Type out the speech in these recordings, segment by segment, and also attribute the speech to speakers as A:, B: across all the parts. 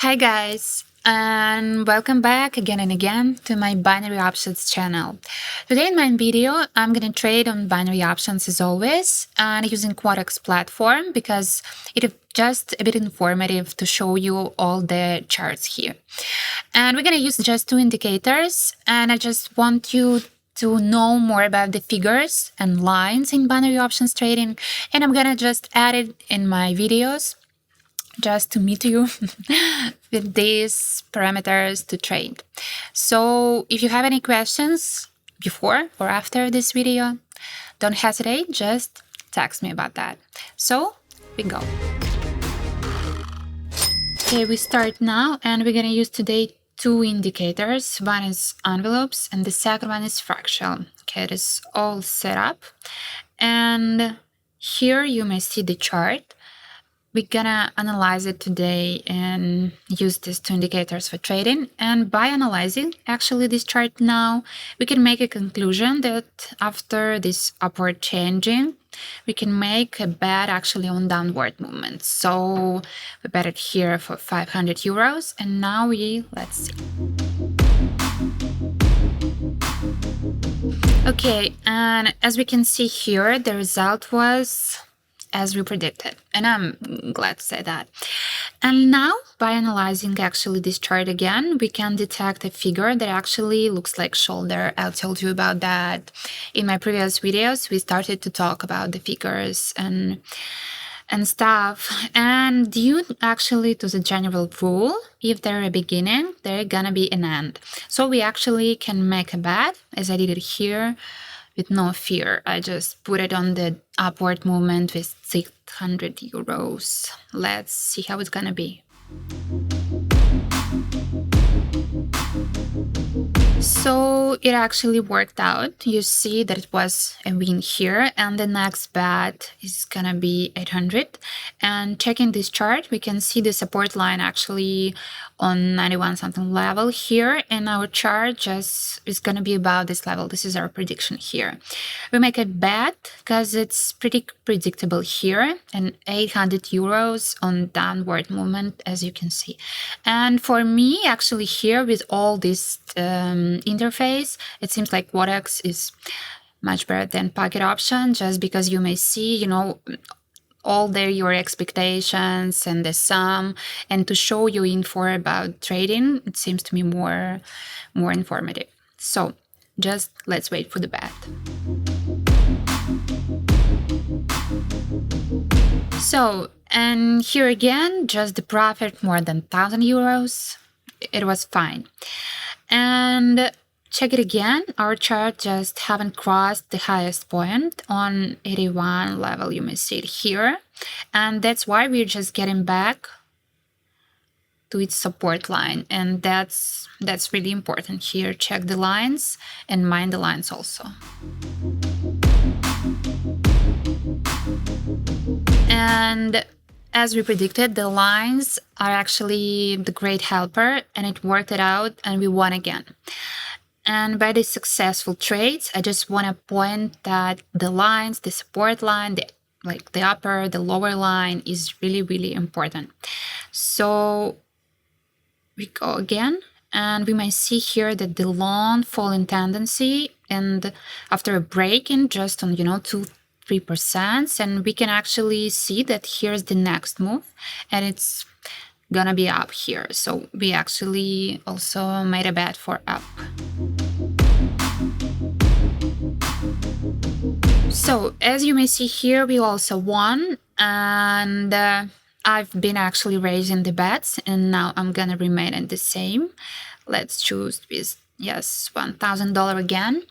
A: Hi guys, and welcome back again and again to my binary options channel. Today in my video, I'm going to trade on binary options as always and using Quotex platform because it is just a bit informative to show you all the charts here. And we're going to use just two indicators, and I just want you to know more about the figures and lines in binary options trading, and I'm going to just add it in my videos just to meet you with these parameters to trade. So if you have any questions before or after this video, don't hesitate, just text me about that. So we go. Okay, we start now, and we're gonna use today two indicators. One is envelopes and the second one is fractal. Okay, it is all set up, and here you may see the chart. We're gonna analyze it today and use these two indicators for trading. And by analyzing actually this chart now, we can make a conclusion that after this upward changing, we can make a bet actually on downward movement. So we bet it here for 500 euros. And now let's see. Okay, and as we can see here, the result was as we predicted, and I'm glad to say that. And now, by analyzing actually this chart again, we can detect a figure that actually looks like shoulder. I told you about that in my previous videos. We started to talk about the figures and stuff, and due actually to the general rule, if they're a beginning, they're gonna be an end. So we actually can make a bet, as I did it here, with no fear. I just put it on the upward movement with 600 euros. Let's see how it's gonna be. So it actually worked out. You see that it was a win here, and the next bet is gonna be 800. And checking this chart, we can see the support line actually on 91 something level here, and our chart just is gonna be about this level. This is our prediction here. We make a bet because it's pretty predictable here, and 800 euros on downward movement, as you can see. And for me, actually here with all this interface, it seems like Quotex is much better than pocket option, just because you may see, all your expectations and the sum, and to show you info about trading, it seems to me more informative. So just let's wait for the bet. So, and here again, just the profit more than 1,000 euros. It was fine. And check it again, our chart just haven't crossed the highest point on 81 level. You may see it here. And that's why we're just getting back to its support line. And that's really important here. Check the lines and mind the lines also. And as we predicted, the lines are actually the great helper, and it worked it out, and we won again. And by these successful trades, I just want to point that the lines, the support line, the upper, the lower line is really, really important. So we go again, and we may see here that the long falling tendency, and after a break in just on 2-3%, and we can actually see that here's the next move, and it's gonna be up here. So we actually also made a bet for up. So as you may see here, we also won, and I've been actually raising the bets, and now I'm gonna remain at the same. Let's choose with $1,000 again.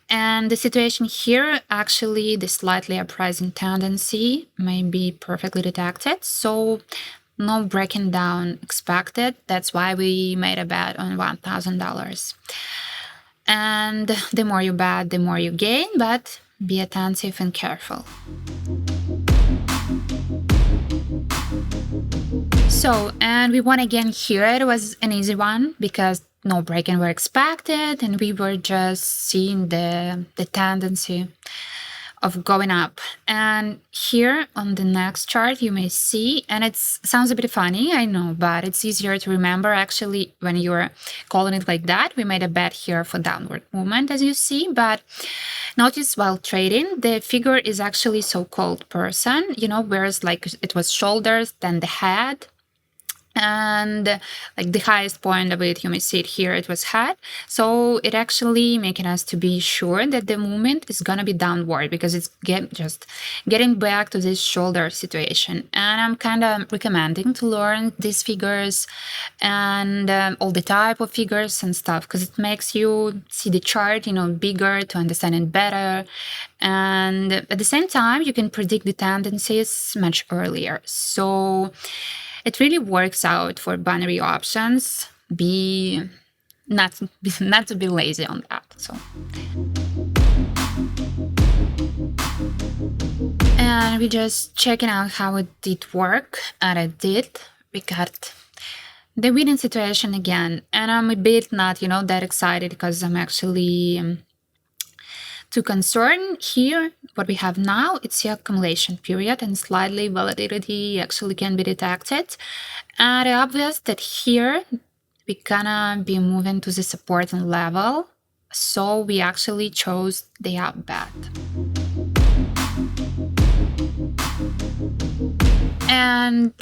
A: And the situation here, actually the slightly uprising tendency may be perfectly detected, so no breaking down expected. That's why we made a bet on $1,000. And the more you bet, the more you gain, but be attentive and careful. So, and we won again here. It was an easy one because no break-in were expected, and we were just seeing the tendency of going up. And here on the next chart, you may see, and it sounds a bit funny, I know, but it's easier to remember actually when you're calling it like that. We made a bet here for downward movement, as you see, but notice while trading, the figure is actually so-called person, whereas like it was shoulders, then the head, and like the highest point of it, you may see it here, it was head. So it actually making us to be sure that the movement is gonna be downward, because it's just getting back to this shoulder situation. And I'm kind of recommending to learn these figures and all the type of figures and stuff, because it makes you see the chart bigger, to understand it better. And at the same time, you can predict the tendencies much earlier. So it really works out for binary options. Not to be lazy on that. So, and we just checking out how it did work, and it did. We got the winning situation again, and I'm a bit not that excited, because I'm actually too concerned. Here, what we have now, it's the accumulation period, and slightly volatility actually can be detected. And it's obvious that here we're gonna be moving to the supporting level, so we actually chose the up bet. And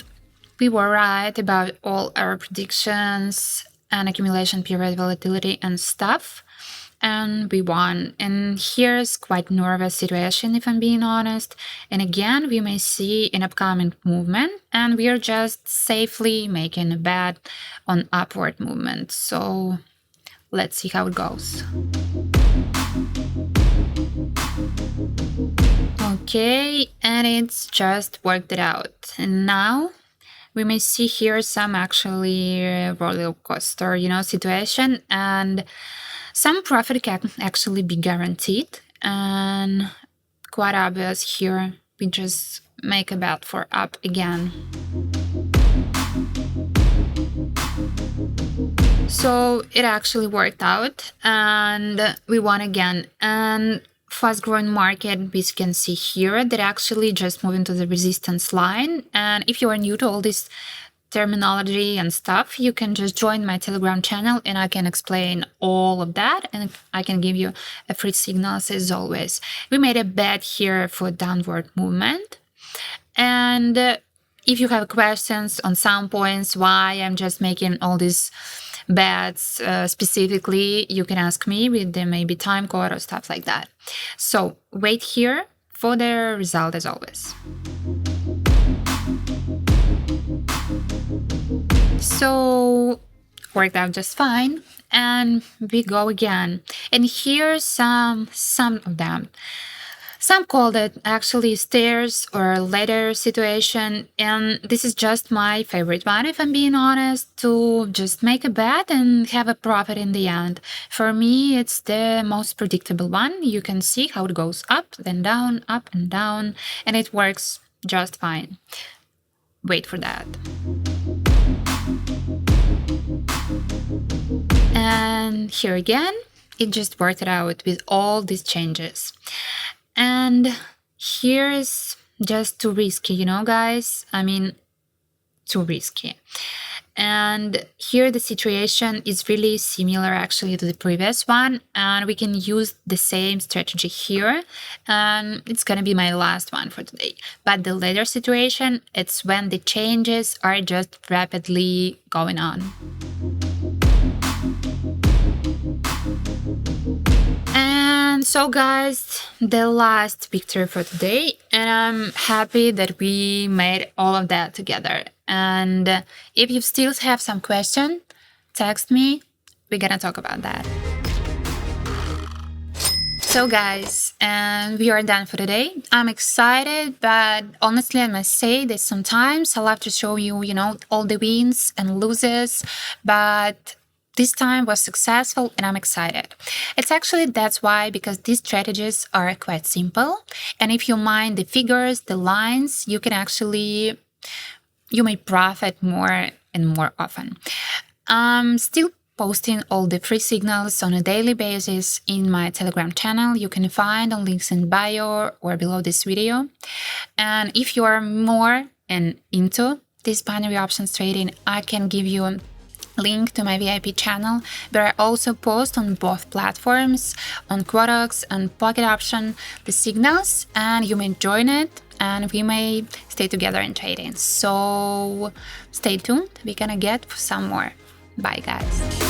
A: we were right about all our predictions and accumulation period volatility and stuff. And we won. And here's quite nervous situation, if I'm being honest. And again, we may see an upcoming movement, and we are just safely making a bet on upward movement. So let's see how it goes. Okay, and it's just worked it out. And now we may see here some actually roller coaster, situation, and some profit can actually be guaranteed, and quite obvious here, we just make a bet for up again. So it actually worked out, and we won again. And fast-growing market, we can see here, that actually just moving to the resistance line. And if you are new to all this terminology and stuff, you can just join my Telegram channel, and I can explain all of that, and I can give you a free signals as always. We made a bet here for downward movement, and if you have questions on some points why I'm just making all these bets specifically, you can ask me with the maybe time code or stuff like that. So wait here for the result as always. So worked out just fine, and we go again. And here's some of them. Some call it actually stairs or ladder situation, and this is just my favorite one, if I'm being honest, to just make a bet and have a profit in the end. For me, it's the most predictable one. You can see how it goes up, then down, up and down, and it works just fine. Wait for that. And here again, it just worked it out with all these changes. And here's just too risky, guys. I mean, too risky. And here the situation is really similar actually to the previous one, and we can use the same strategy here, and it's gonna be my last one for today. But the later situation, it's when the changes are just rapidly going on. And so guys, the last picture for today, and I'm happy that we made all of that together. And if you still have some question, text me, we're gonna talk about that. So guys, and we are done for today. I'm excited, but honestly I must say that sometimes I love to show you, all the wins and losses, but this time was successful and I'm excited. It's actually that's why, because these strategies are quite simple, and if you mind the figures, the lines, you can actually, you may profit more and more often. I'm still posting all the free signals on a daily basis in my Telegram channel. You can find the links in bio or below this video. And if you are more into this binary options trading, I can give you a link to my VIP channel, where I also post on both platforms, on Quotex and Pocket Option, the signals, and you may join it and we may stay together in trading. So stay tuned, we're gonna get some more. Bye guys.